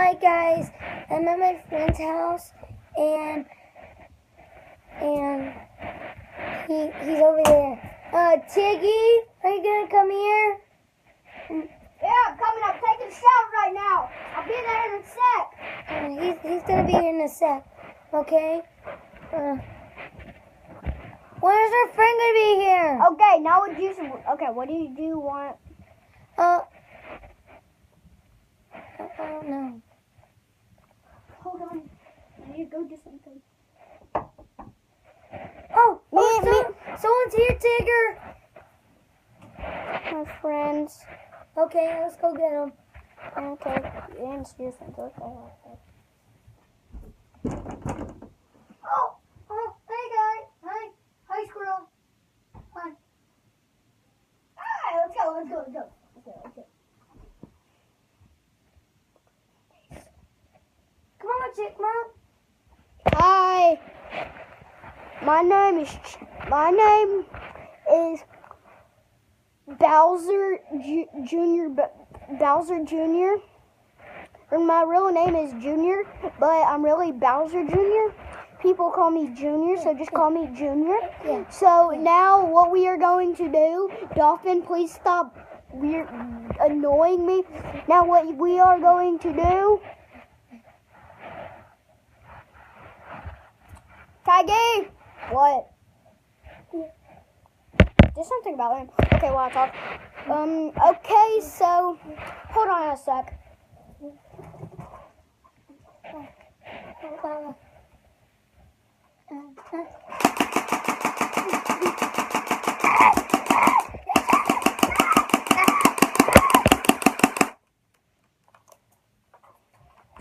Hi guys, I'm at my friend's house, and he's over there. Tiggy, are you gonna come here? Yeah, I'm coming. I'm taking a shower right now. I'll be there in a sec. He's gonna be here in a sec. Okay. When is our friend gonna be here? Okay, now what do you? Okay, what do you want? I don't know. Hold on. I need to go do something. Someone's here, Tigger. My friends. Okay, let's go get them. Okay, and your friends. Okay. Oh, hey guys. Hi, squirrel. Hi. Alright, let's go. Come on, chick, Mom. Hi. My name is Bowser Jr. Bowser Jr. And my real name is Junior, but I'm really Bowser Jr. People call me Junior, so just call me Junior. Yeah. So now what we are going to do, Dolphin, please stop annoying me. Now what we are going to do, Tiggy! What? There's something about him. Okay, while I talk. Okay, so hold on a sec.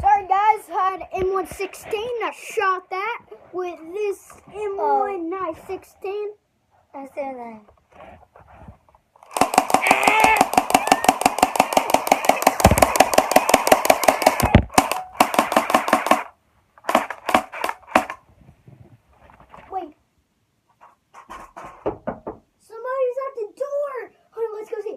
Sorry guys, I had M116. I shot that with this M1 Knife 16. I said that. Wait. Somebody's at the door. Hold on, let's go see.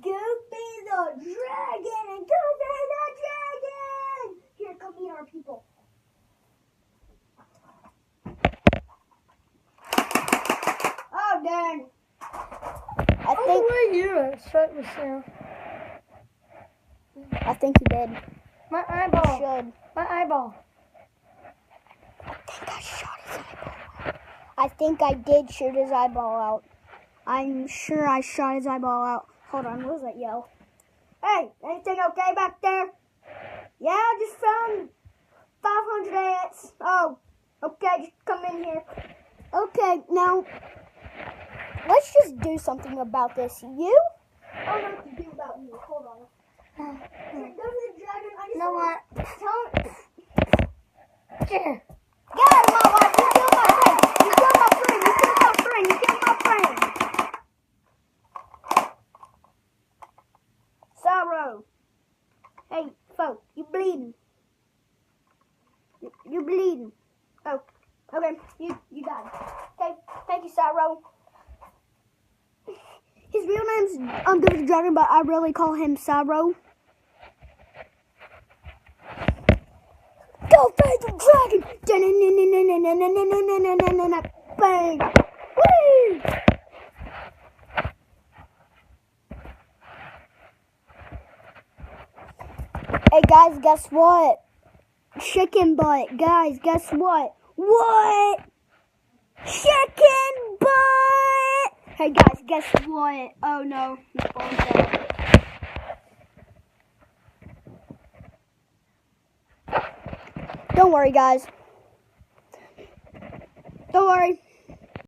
Goofy the Dragon and Goofy the Dragon. Here, come meet our people. Oh, darn. I think he did. My eyeball. Should. My eyeball. I think I shot his eyeball. I think I did shoot his eyeball out. I'm sure I shot his eyeball out. Hold on, what was that yell? Hey, anything okay back there? Yeah, I just found 500 ants. Oh, okay, just come in here. Okay, now, let's just do something about this. You? I don't know what to do about you. Hold on. Go to the dragon. I just what? tell him. Here. Get out of my life! You killed my friend! You killed my friend! Sorrow. Hey, folk, you bleeding. You're bleeding. Oh, okay, you died. Okay, thank you, Sorrow. His real name's Goofy Dragon, but I really call him Sorrow. Go fight the dragon! Bang! Woo! Hey guys, guess what? Chicken butt. Guys, guess what? What? Chicken butt! Hey guys, guess what? Oh no, his phone's dead. Don't worry, guys. Don't worry.